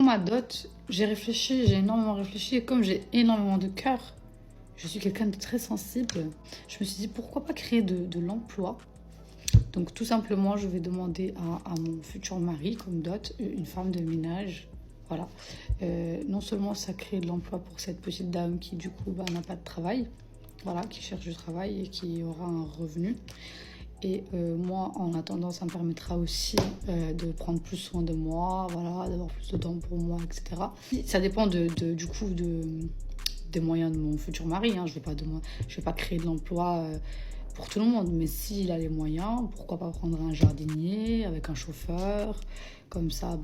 ma dot, j'ai énormément réfléchi et comme j'ai énormément de cœur, je suis quelqu'un de très sensible. Je me suis dit pourquoi pas créer de l'emploi. Donc tout simplement, je vais demander à mon futur mari comme dot une femme de ménage. Voilà. Non seulement ça crée de l'emploi pour cette petite dame qui du coup n'a pas de travail, voilà, qui cherche du travail et qui aura un revenu. Et moi, en attendant, ça me permettra aussi de prendre plus soin de moi, voilà, d'avoir plus de temps pour moi, etc. Ça dépend du coup des moyens de mon futur mari. Hein. Je vais pas créer de l'emploi pour tout le monde, mais s'il a les moyens, pourquoi pas prendre un jardinier avec un chauffeur, comme ça,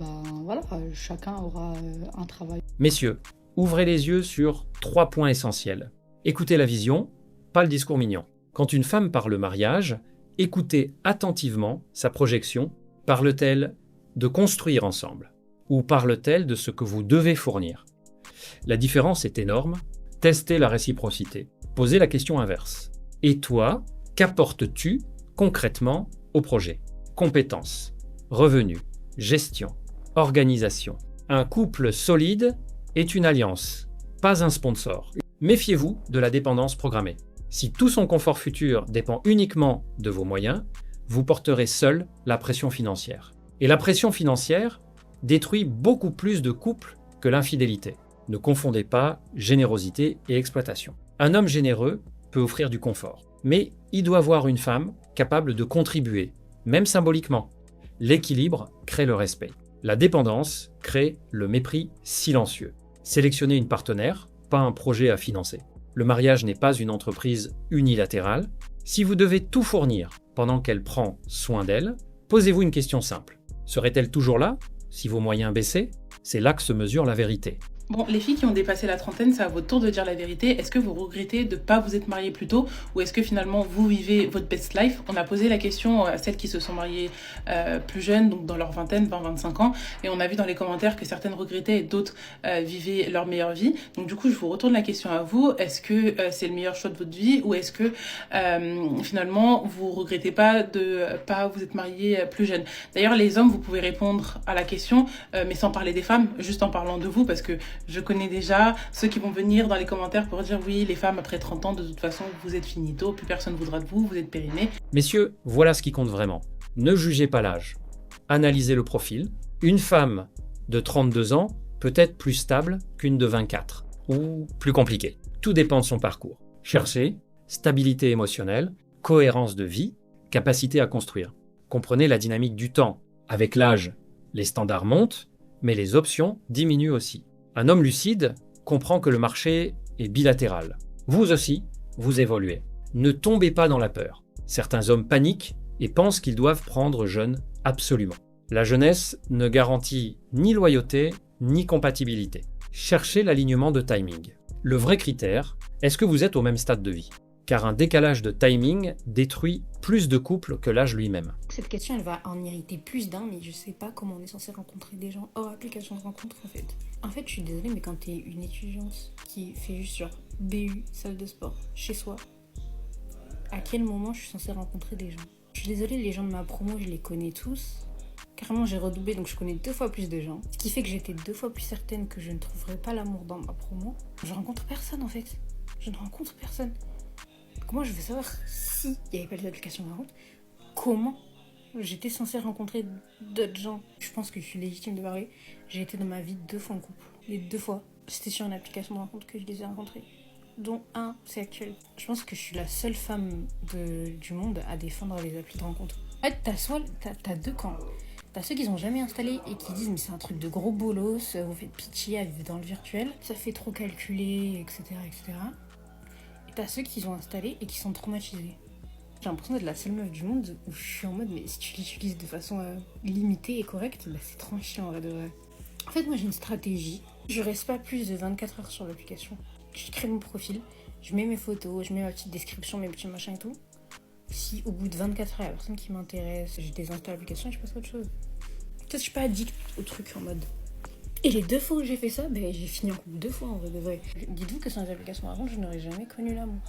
voilà, chacun aura un travail. Messieurs, ouvrez les yeux sur 3 points essentiels. Écoutez la vision, pas le discours mignon. Quand une femme parle mariage, écoutez attentivement sa projection. Parle-t-elle de construire ensemble ou parle-t-elle de ce que vous devez fournir? La différence est énorme. Testez la réciprocité. Posez la question inverse. Et toi, qu'apportes-tu concrètement au projet? Compétences, revenus, gestion, organisation. Un couple solide est une alliance, pas un sponsor. Méfiez-vous de la dépendance programmée. Si tout son confort futur dépend uniquement de vos moyens, vous porterez seul la pression financière. Et la pression financière détruit beaucoup plus de couples que l'infidélité. Ne confondez pas générosité et exploitation. Un homme généreux peut offrir du confort, mais il doit voir une femme capable de contribuer, même symboliquement. L'équilibre crée le respect. La dépendance crée le mépris silencieux. Sélectionnez une partenaire, pas un projet à financer. Le mariage n'est pas une entreprise unilatérale. Si vous devez tout fournir pendant qu'elle prend soin d'elle, posez-vous une question simple. Serait-elle toujours là si vos moyens baissaient? C'est là que se mesure la vérité. Bon, les filles qui ont dépassé la trentaine, c'est à votre tour de dire la vérité. Est-ce que vous regrettez de ne pas vous être mariées plus tôt ou est-ce que finalement vous vivez votre best life? On a posé la question à celles qui se sont mariées plus jeunes, donc dans leur vingtaine, 20-25 ans, et on a vu dans les commentaires que certaines regrettaient et d'autres vivaient leur meilleure vie. Donc du coup, je vous retourne la question à vous. Est-ce que c'est le meilleur choix de votre vie ou est-ce que finalement vous regrettez pas de pas vous être mariées plus jeune? D'ailleurs, les hommes, vous pouvez répondre à la question, mais sans parler des femmes, juste en parlant de vous, parce que je connais déjà ceux qui vont venir dans les commentaires pour dire oui, les femmes après 30 ans, de toute façon, vous êtes finito, plus personne ne voudra de vous, vous êtes périmés. Messieurs, voilà ce qui compte vraiment. Ne jugez pas l'âge. Analysez le profil. Une femme de 32 ans peut être plus stable qu'une de 24 ou plus compliquée. Tout dépend de son parcours. Cherchez stabilité émotionnelle, cohérence de vie, capacité à construire. Comprenez la dynamique du temps. Avec l'âge, les standards montent, mais les options diminuent aussi. Un homme lucide comprend que le marché est bilatéral. Vous aussi, vous évoluez. Ne tombez pas dans la peur. Certains hommes paniquent et pensent qu'ils doivent prendre jeune absolument. La jeunesse ne garantit ni loyauté ni compatibilité. Cherchez l'alignement de timing. Le vrai critère, est-ce que vous êtes au même stade de vie? Car un décalage de timing détruit plus de couples que l'âge lui-même. Cette question, elle va en irriter plus d'un, mais je sais pas comment on est censé rencontrer des gens hors application de rencontre en fait. En fait, je suis désolée, mais quand t'es une étudiante qui fait juste genre BU, salle de sport, chez soi, à quel moment je suis censée rencontrer des gens? Je suis désolée, les gens de ma promo, je les connais tous. Carrément, j'ai redoublé, donc je connais 2 fois plus de gens. Ce qui fait que j'étais 2 fois plus certaine que je ne trouverais pas l'amour dans ma promo. Je rencontre personne en fait. Je ne rencontre personne. Comment je veux savoir s'il n'y avait pas les applications de rencontre? Comment j'étais censée rencontrer d'autres gens? Je pense que je suis légitime de parler. J'ai été dans ma vie 2 fois en couple. Les 2 fois, c'était sur une application de rencontre que je les ai rencontrés. Dont un, c'est actuel. Je pense que je suis la seule femme du monde à défendre les applis de rencontre. En fait, t'as 2 camps. T'as ceux qui n'ont jamais installé et qui disent mais c'est un truc de gros bolos, vous faites pitié à vivre dans le virtuel, ça fait trop calculer, etc. etc. Et t'as ceux qui ont installé et qui sont traumatisés. J'ai l'impression d'être la seule meuf du monde où je suis en mode mais si tu l'utilises de façon limitée et correcte, bah c'est trop chiant en vrai de vrai. En fait moi j'ai une stratégie, je reste pas plus de 24 heures sur l'application. Je crée mon profil, je mets mes photos, je mets ma petite description, mes petits machins et tout. Si au bout de 24 heures, il y a personne qui m'intéresse, je désinstalle l'application et je passe à autre chose. Peut-être que je suis pas addict au truc en mode. Et les 2 fois où j'ai fait ça, ben, j'ai fini en couple 2 fois en vrai de vrai. Dites-vous que sans les applications avant, je n'aurais jamais connu l'amour.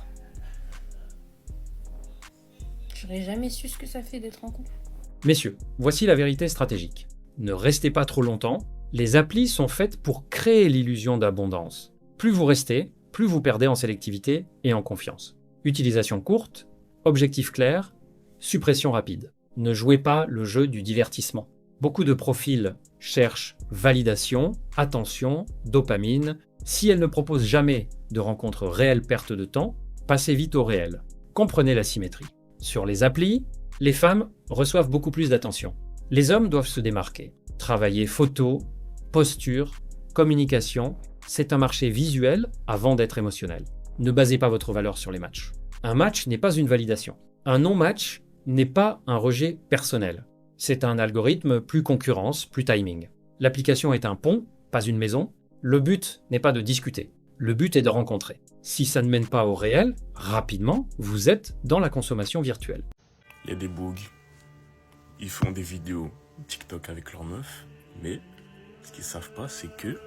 J'aurais jamais su ce que ça fait d'être en couple. Messieurs, voici la vérité stratégique. Ne restez pas trop longtemps, Les applis sont faites pour créer l'illusion d'abondance. Plus vous restez, plus vous perdez en sélectivité et en confiance. Utilisation courte, objectif clair, suppression rapide. Ne jouez pas le jeu du divertissement. Beaucoup de profils cherchent validation, attention, dopamine. Si elles ne proposent jamais de rencontres réelles perte de temps, passez vite au réel. Comprenez la symétrie. Sur les applis, les femmes reçoivent beaucoup plus d'attention. Les hommes doivent se démarquer. Travailler photo, posture, communication, c'est un marché visuel avant d'être émotionnel. Ne basez pas votre valeur sur les matchs. Un match n'est pas une validation. Un non-match n'est pas un rejet personnel. C'est un algorithme plus concurrence, plus timing. L'application est un pont, pas une maison. Le but n'est pas de discuter. Le but est de rencontrer. Si ça ne mène pas au réel, rapidement, vous êtes dans la consommation virtuelle. Il y a des bugs. Ils font des vidéos TikTok avec leurs meufs, mais ce qu'ils savent pas, c'est que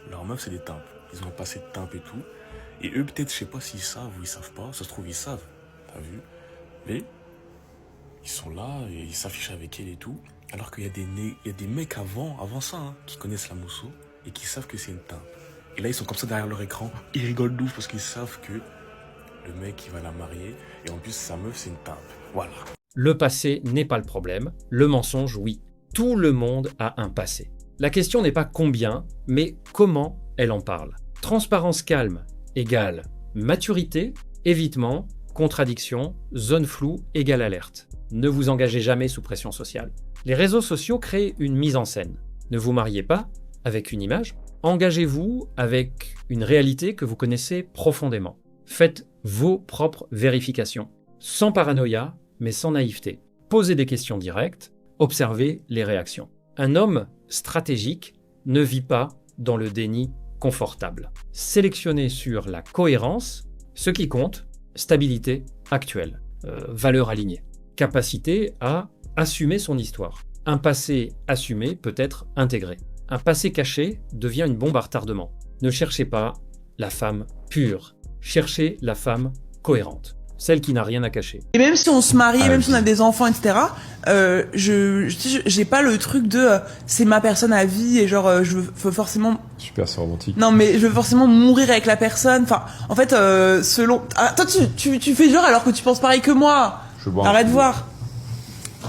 leurs meufs, c'est des timpes. Ils ont passé de timpes et tout. Et eux, peut-être, je sais pas s'ils savent ou ils savent pas. Ça se trouve, ils savent. T'as vu? Mais ils sont là et ils s'affichent avec elle et tout. Alors qu'il y a des mecs avant ça, hein, qui connaissent la mousseau et qui savent que c'est une timpe. Et là, ils sont comme ça derrière leur écran. Ils rigolent d'ouf parce qu'ils savent que le mec, il va la marier. Et en plus, sa meuf, c'est une timpe. Voilà. Le passé n'est pas le problème. Le mensonge, oui. Tout le monde a un passé. La question n'est pas combien, mais comment elle en parle. Transparence calme égale maturité, évitement, contradiction, zone floue égale alerte. Ne vous engagez jamais sous pression sociale. Les réseaux sociaux créent une mise en scène. Ne vous mariez pas avec une image. Engagez-vous avec une réalité que vous connaissez profondément. Faites vos propres vérifications. Sans paranoïa, mais sans naïveté. Posez des questions directes. Observez les réactions. Un homme stratégique ne vit pas dans le déni confortable. Sélectionnez sur la cohérence, ce qui compte, stabilité actuelle, valeur alignée, capacité à assumer son histoire. Un passé assumé peut être intégré. Un passé caché devient une bombe à retardement. Ne cherchez pas la femme pure, cherchez la femme cohérente. Celle qui n'a rien à cacher. Et même si on se marie, même si on a des enfants, etc., j'ai pas le truc de c'est ma personne à vie et genre je veux forcément. Super, c'est romantique. Non mais je veux forcément mourir avec la personne. Enfin, en fait, selon. Ah, toi, tu fais genre alors que tu penses pareil que moi. Arrête de voir.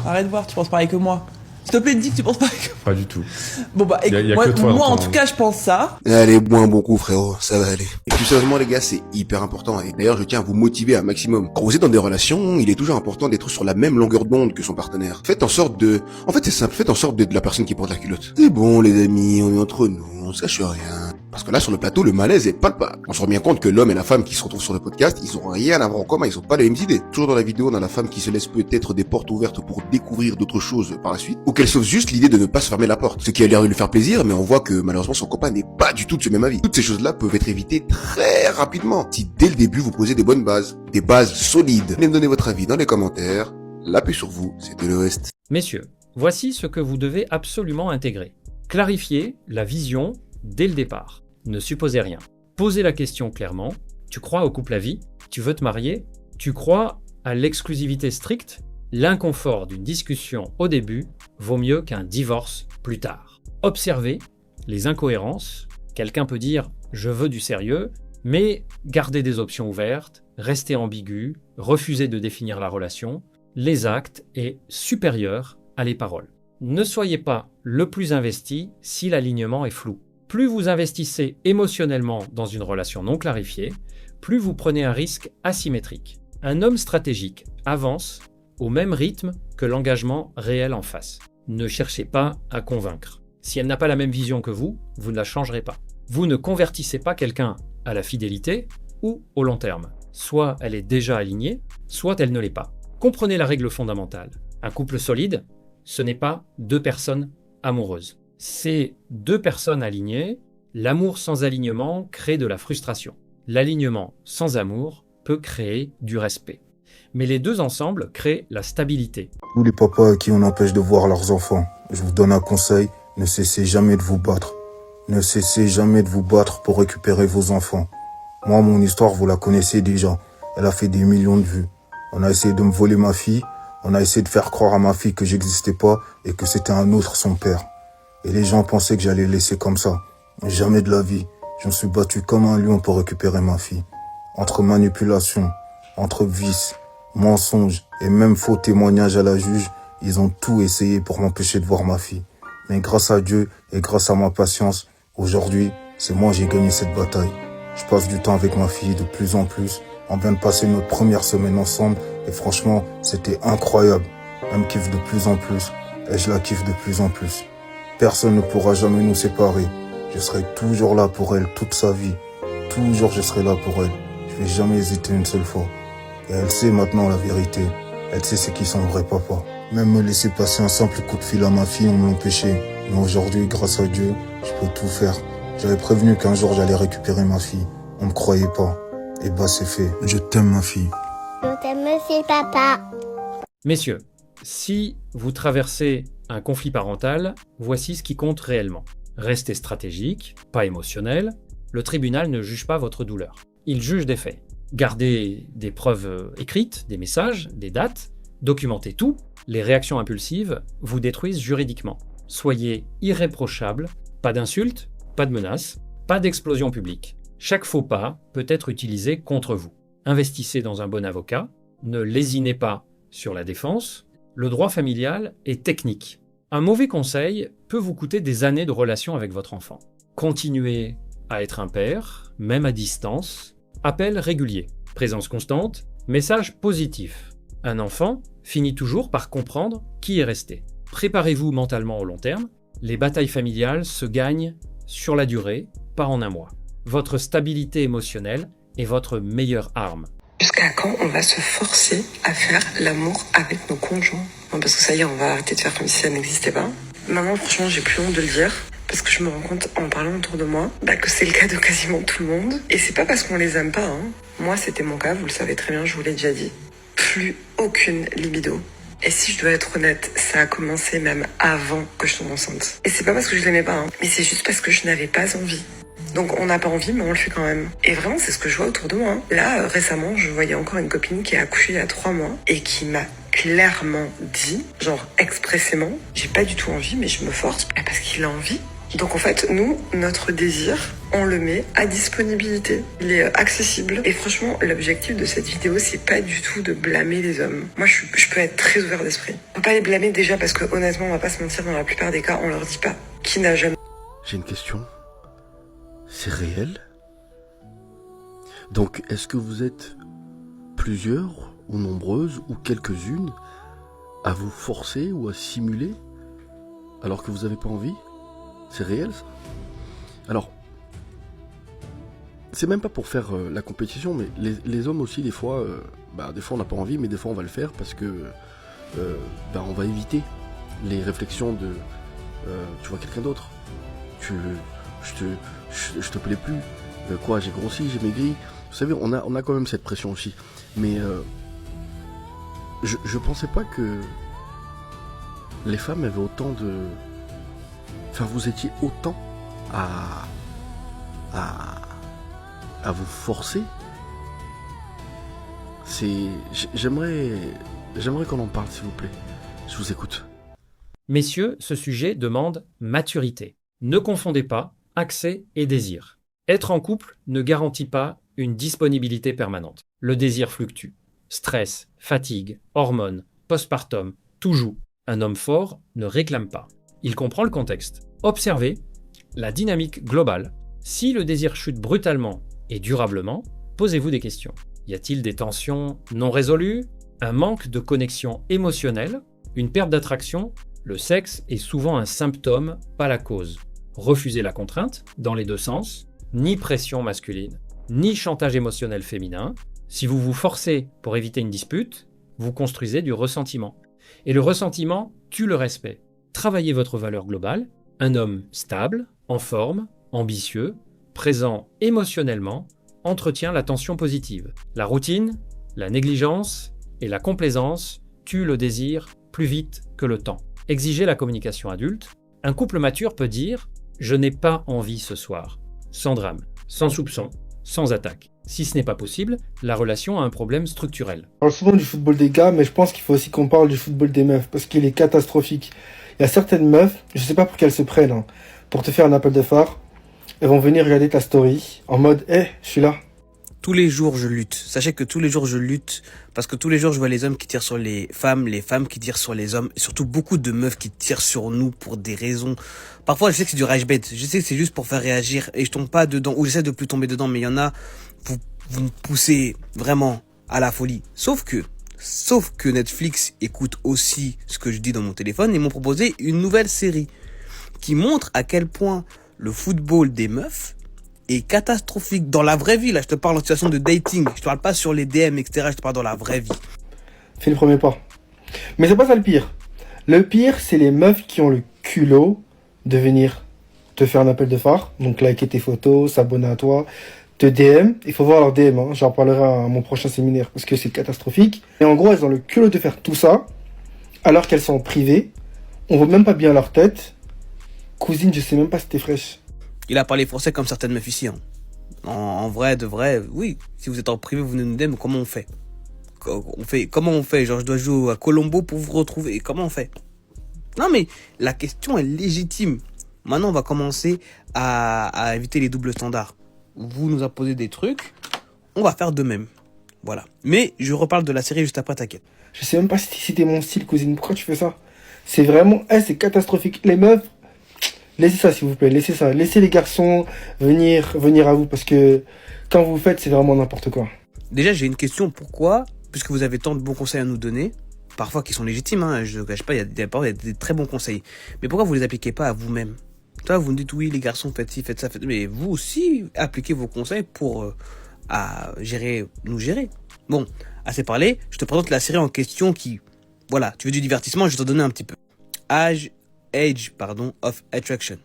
Arrête de voir, tu penses pareil que moi. S'il te plaît, dis que tu penses pareil que moi. Pas du tout. Bon bah, écoute, moi en tout cas, je pense ça. Allez, bois un bon coup, frérot, ça va aller. Et plus sérieusement, les gars, c'est hyper important. Et d'ailleurs, je tiens à vous motiver un maximum. Quand vous êtes dans des relations, il est toujours important d'être sur la même longueur d'onde que son partenaire. Faites en sorte de... En fait, c'est simple, faites en sorte d'être la personne qui porte la culotte. C'est bon, les amis, on est entre nous, on se cache rien. Parce que là, sur le plateau, le malaise est palpable. On se rend bien compte que l'homme et la femme qui se retrouvent sur le podcast, ils ont rien à voir en commun, ils ont pas les mêmes idées. Toujours dans la vidéo, on a la femme qui se laisse peut-être des portes ouvertes pour découvrir d'autres choses par la suite, ou qu'elle sauve juste l'idée de ne pas se fermer la porte. Ce qui a l'air de lui faire plaisir, mais on voit que malheureusement son copain n'est pas du tout de ce même avis. Toutes ces choses-là peuvent être évitées très rapidement si dès le début vous posez des bonnes bases, des bases solides. Venez me donner votre avis dans les commentaires. La paix sur vous, c'est de l'Ouest. Messieurs, voici ce que vous devez absolument intégrer. Clarifiez la vision dès le départ. Ne supposez rien. Posez la question clairement. Tu crois au couple à vie? Tu veux te marier? Tu crois à l'exclusivité stricte? L'inconfort d'une discussion au début vaut mieux qu'un divorce plus tard. Observez les incohérences. Quelqu'un peut dire « je veux du sérieux », mais gardez des options ouvertes, restez ambigu, refusez de définir la relation. Les actes est supérieur à les paroles. Ne soyez pas le plus investi si l'alignement est flou. Plus vous investissez émotionnellement dans une relation non clarifiée, plus vous prenez un risque asymétrique. Un homme stratégique avance au même rythme que l'engagement réel en face. Ne cherchez pas à convaincre. Si elle n'a pas la même vision que vous, vous ne la changerez pas. Vous ne convertissez pas quelqu'un à la fidélité ou au long terme. Soit elle est déjà alignée, soit elle ne l'est pas. Comprenez la règle fondamentale. Un couple solide, ce n'est pas deux personnes amoureuses. C'est deux personnes alignées. L'amour sans alignement crée de la frustration. L'alignement sans amour peut créer du respect. Mais les deux ensemble créent la stabilité. Tous les papas à qui on empêche de voir leurs enfants, je vous donne un conseil, ne cessez jamais de vous battre. Ne cessez jamais de vous battre pour récupérer vos enfants. Moi, mon histoire, vous la connaissez déjà. Elle a fait des millions de vues. On a essayé de me voler ma fille. On a essayé de faire croire à ma fille que j'existais pas et que c'était un autre son père. Et les gens pensaient que j'allais laisser comme ça. Mais jamais de la vie. Je me suis battu comme un lion pour récupérer ma fille. Entre manipulation, entre vices, mensonges et même faux témoignages à la juge, ils ont tout essayé pour m'empêcher de voir ma fille. Mais grâce à Dieu et grâce à ma patience, aujourd'hui, c'est moi qui ai gagné cette bataille. Je passe du temps avec ma fille de plus en plus. On vient de passer notre première semaine ensemble et franchement, c'était incroyable. Elle me kiffe de plus en plus et je la kiffe de plus en plus. Personne ne pourra jamais nous séparer. Je serai toujours là pour elle toute sa vie. Toujours je serai là pour elle. Je vais jamais hésiter une seule fois. Et elle sait maintenant la vérité. Elle sait c'est qui son vrai papa. Même me laisser passer un simple coup de fil à ma fille, on me l'empêchait. Mais aujourd'hui, grâce à Dieu, je peux tout faire. J'avais prévenu qu'un jour j'allais récupérer ma fille. On me croyait pas. Et bah c'est fait. Je t'aime ma fille. Je t'aime aussi papa. Messieurs, si vous traversez un conflit parental, voici ce qui compte réellement. Restez stratégique, pas émotionnel. Le tribunal ne juge pas votre douleur. Il juge des faits. Gardez des preuves écrites, des messages, des dates. Documentez tout. Les réactions impulsives vous détruisent juridiquement. Soyez irréprochable. Pas d'insultes, pas de menaces, pas d'explosion publique. Chaque faux pas peut être utilisé contre vous. Investissez dans un bon avocat. Ne lésinez pas sur la défense. Le droit familial est technique. Un mauvais conseil peut vous coûter des années de relation avec votre enfant. Continuez à être un père, même à distance. Appel régulier, présence constante, message positif. Un enfant finit toujours par comprendre qui est resté. Préparez-vous mentalement au long terme. Les batailles familiales se gagnent sur la durée, pas en un mois. Votre stabilité émotionnelle est votre meilleure arme. Jusqu'à quand on va se forcer à faire l'amour avec nos conjoints? Bon, parce que ça y est, on va arrêter de faire comme si ça n'existait pas. Maintenant, franchement, j'ai plus honte de le dire. Parce que je me rends compte, en parlant autour de moi, que c'est le cas de quasiment tout le monde. Et c'est pas parce qu'on les aime pas, hein. Moi, c'était mon cas, vous le savez très bien, je vous l'ai déjà dit. Plus aucune libido. Et si je dois être honnête, ça a commencé même avant que je tombe enceinte. Et c'est pas parce que je l'aimais pas, hein, mais c'est juste parce que je n'avais pas envie. Donc on n'a pas envie, mais on le fait quand même. Et vraiment, c'est ce que je vois autour de moi. Hein. Là, récemment, je voyais encore une copine qui a accouché il y a 3 mois et qui m'a clairement dit, genre expressément, j'ai pas du tout envie, mais je me force parce qu'il a envie. Donc en fait, nous, notre désir, on le met à disponibilité. Il est accessible. Et franchement, l'objectif de cette vidéo, c'est pas du tout de blâmer les hommes. Moi, je peux être très ouvert d'esprit. On peut pas les blâmer déjà parce que honnêtement, on va pas se mentir, dans la plupart des cas, on leur dit pas qui n'a jamais... J'ai une question. C'est réel? Donc, est-ce que vous êtes plusieurs ou nombreuses ou quelques-unes à vous forcer ou à simuler alors que vous n'avez pas envie? C'est réel ça? Alors, c'est même pas pour faire la compétition, mais les hommes aussi des fois on n'a pas envie, mais des fois on va le faire parce que on va éviter les réflexions de tu vois quelqu'un d'autre, je te plais plus, quoi, j'ai grossi, j'ai maigri. Vous savez, on a quand même cette pression aussi. Mais je pensais pas que les femmes avaient autant de... Enfin, vous étiez autant à vous forcer. J'aimerais qu'on en parle, s'il vous plaît. Je vous écoute. Messieurs, ce sujet demande maturité. Ne confondez pas accès et désir. Être en couple ne garantit pas une disponibilité permanente. Le désir fluctue. Stress, fatigue, hormones, postpartum, tout joue. Un homme fort ne réclame pas. Il comprend le contexte. Observez la dynamique globale. Si le désir chute brutalement et durablement, posez-vous des questions. Y a-t-il des tensions non résolues? Un manque de connexion émotionnelle? Une perte d'attraction? Le sexe est souvent un symptôme, pas la cause. Refusez la contrainte, dans les deux sens, ni pression masculine, ni chantage émotionnel féminin. Si vous vous forcez pour éviter une dispute, vous construisez du ressentiment. Et le ressentiment tue le respect. Travaillez votre valeur globale, un homme stable, en forme, ambitieux, présent émotionnellement, entretient la tension positive. La routine, la négligence et la complaisance tuent le désir plus vite que le temps. Exigez la communication adulte. Un couple mature peut dire « Je n'ai pas envie ce soir », sans drame, sans soupçon, sans attaque. Si ce n'est pas possible, la relation a un problème structurel. On parle souvent du football des gars, mais je pense qu'il faut aussi qu'on parle du football des meufs, parce qu'il est catastrophique. Il y a certaines meufs, je sais pas pour qu'elles se prennent, hein, pour te faire un appel de phare, elles vont venir regarder ta story en mode je suis là. Tous les jours, je lutte. Sachez que tous les jours, je lutte parce que tous les jours, je vois les hommes qui tirent sur les femmes qui tirent sur les hommes, et surtout beaucoup de meufs qui tirent sur nous pour des raisons. Parfois, je sais que c'est du rage bait. Je sais que c'est juste pour faire réagir et je tombe pas dedans, ou j'essaie de plus tomber dedans, mais il y en a, vous me poussez vraiment à la folie. Sauf que Netflix écoute aussi ce que je dis dans mon téléphone et m'ont proposé une nouvelle série qui montre à quel point le football des meufs est catastrophique dans la vraie vie. Là, je te parle en situation de dating. Je te parle pas sur les DM, etc. Je te parle dans la vraie vie. Fais le premier pas. Mais c'est pas ça le pire. Le pire, c'est les meufs qui ont le culot de venir te faire un appel de phare. Donc, liker tes photos, s'abonner à toi, te DM. Il faut voir leur DM, hein. J'en parlerai à mon prochain séminaire parce que c'est catastrophique. Et en gros, elles ont le culot de faire tout ça alors qu'elles sont en privé. On voit même pas bien leur tête. Cousine, je sais même pas si t'es fraîche. Il a parlé français comme certaines meufs ici. Hein. En vrai, de vrai, oui. Si vous êtes en privé, vous venez nous DM, comment on fait? Comment on fait? Genre, je dois jouer à Colombo pour vous retrouver. Comment on fait? Non, mais la question est légitime. Maintenant, on va commencer à éviter les doubles standards. Vous nous imposez des trucs, on va faire de même. Voilà. Mais je reparle de la série juste après, t'inquiète. Je sais même pas si c'était mon style, cousine. Pourquoi tu fais ça? C'est vraiment... c'est catastrophique. Les meufs... Laissez ça, s'il vous plaît, laissez ça. Laissez les garçons venir à vous, parce que quand vous faites, c'est vraiment n'importe quoi. Déjà, j'ai une question. Pourquoi, puisque vous avez tant de bons conseils à nous donner, parfois qui sont légitimes, hein, je ne cache pas, il y a des très bons conseils, mais pourquoi vous les appliquez pas à vous-même? Toi, vous me dites, oui, les garçons, faites ci, faites ça, mais vous aussi, appliquez vos conseils pour nous gérer. Bon, assez parlé, je te présente la série en question qui, voilà, tu veux du divertissement, je vais t'en donner un petit peu. Age of Attraction.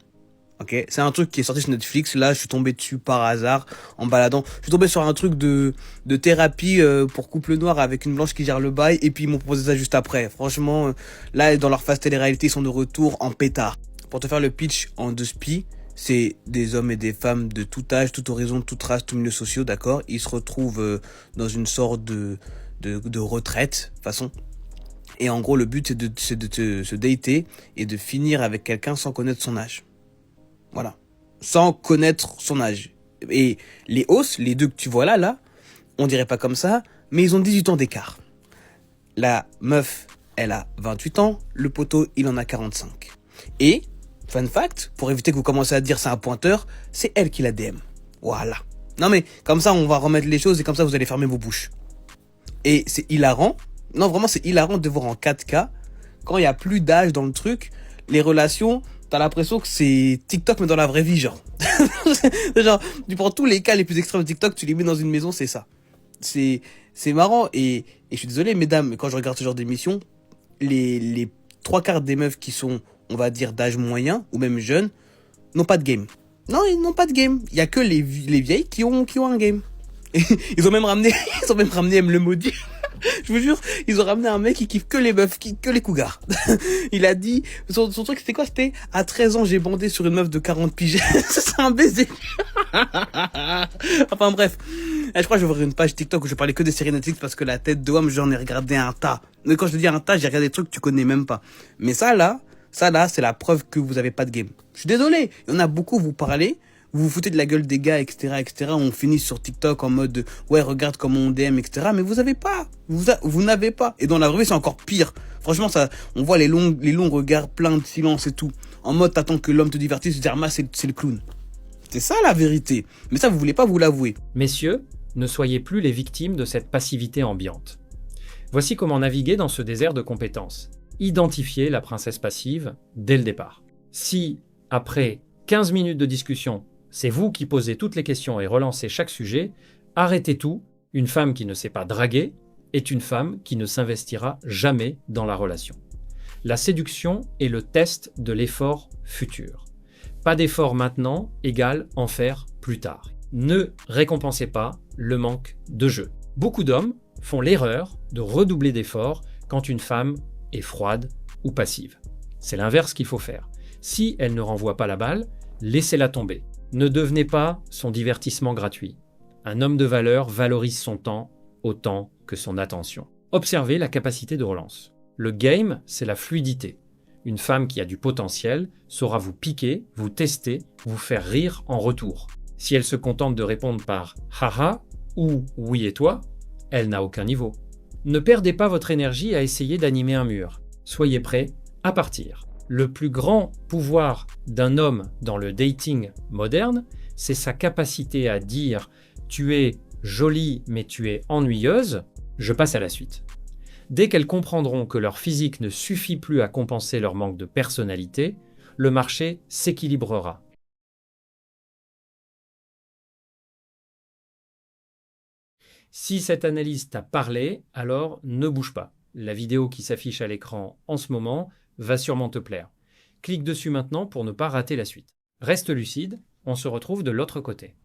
Ok, c'est un truc qui est sorti sur Netflix. Là, je suis tombé dessus par hasard en baladant. Je suis tombé sur un truc de thérapie pour couple noir avec une blanche qui gère le bail, et puis ils m'ont proposé ça juste après. Franchement, là, dans leur phase télé-réalité, ils sont de retour en pétard. Pour te faire le pitch en 2 spies, c'est des hommes et des femmes de tout âge, toute horizon, toute race, tout milieu social, d'accord. Ils se retrouvent dans une sorte de retraite, façon. Et en gros, le but, c'est de se dater et de finir avec quelqu'un sans connaître son âge. Voilà. Sans connaître son âge. Et les os, les deux que tu vois là, on dirait pas comme ça, mais ils ont 18 ans d'écart. La meuf, elle a 28 ans, le poteau, il en a 45. Et, fun fact, pour éviter que vous commenciez à dire c'est un pointeur, c'est elle qui la DM. Voilà. Non mais, comme ça, on va remettre les choses et comme ça, vous allez fermer vos bouches. Et c'est hilarant. Non, vraiment, c'est hilarant de voir en 4K, quand il n'y a plus d'âge dans le truc, les relations, t'as l'impression que c'est TikTok, mais dans la vraie vie, genre. Genre, tu prends tous les cas les plus extrêmes de TikTok, tu les mets dans une maison, c'est ça. C'est marrant, et je suis désolé, mesdames, mais quand je regarde ce genre d'émission, les 3/4 des meufs qui sont, on va dire, d'âge moyen, ou même jeunes, n'ont pas de game. Non, ils n'ont pas de game. Il y a que les vieilles qui ont un game. Et ils ont même ramené M le maudit. Je vous jure, ils ont ramené un mec qui kiffe que les meufs, que les cougars. Il a dit, son truc c'était quoi? C'était, à 13 ans, j'ai bandé sur une meuf de 40 piges. C'est un baiser. Enfin bref. Je crois que je vais ouvrir une page TikTok où je parlais que des séries Netflix parce que la tête de homme, j'en ai regardé un tas. Mais quand je te dis un tas, j'ai regardé des trucs que tu connais même pas. Mais ça là, c'est la preuve que vous avez pas de game. Je suis désolé. Il y en a beaucoup, vous parlez. Vous vous foutez de la gueule des gars, etc., etc. On finit sur TikTok en mode, ouais, regarde comment on DM, etc. Mais vous avez pas. Vous n'avez pas. Et dans la vraie vie, c'est encore pire. Franchement, ça, on voit les longs regards pleins de silence et tout. En mode, t'attends que l'homme te divertisse, se dire, c'est le clown. C'est ça la vérité. Mais ça, vous voulez pas vous l'avouer. Messieurs, ne soyez plus les victimes de cette passivité ambiante. Voici comment naviguer dans ce désert de compétences. Identifiez la princesse passive dès le départ. Si, après 15 minutes de discussion, c'est vous qui posez toutes les questions et relancez chaque sujet, arrêtez tout. Une femme qui ne sait pas draguer est une femme qui ne s'investira jamais dans la relation. La séduction est le test de l'effort futur. Pas d'effort maintenant égale en faire plus tard. Ne récompensez pas le manque de jeu. Beaucoup d'hommes font l'erreur de redoubler d'efforts quand une femme est froide ou passive. C'est l'inverse qu'il faut faire. Si elle ne renvoie pas la balle, laissez-la tomber. Ne devenez pas son divertissement gratuit. Un homme de valeur valorise son temps autant que son attention. Observez la capacité de relance. Le game, c'est la fluidité. Une femme qui a du potentiel saura vous piquer, vous tester, vous faire rire en retour. Si elle se contente de répondre par « haha » ou « oui et toi », elle n'a aucun niveau. Ne perdez pas votre énergie à essayer d'animer un mur. Soyez prêts à partir. Le plus grand pouvoir d'un homme dans le dating moderne, c'est sa capacité à dire « tu es jolie mais tu es ennuyeuse », je passe à la suite. Dès qu'elles comprendront que leur physique ne suffit plus à compenser leur manque de personnalité, le marché s'équilibrera. Si cette analyse t'a parlé, alors ne bouge pas. La vidéo qui s'affiche à l'écran en ce moment va sûrement te plaire. Clique dessus maintenant pour ne pas rater la suite. Reste lucide, on se retrouve de l'autre côté.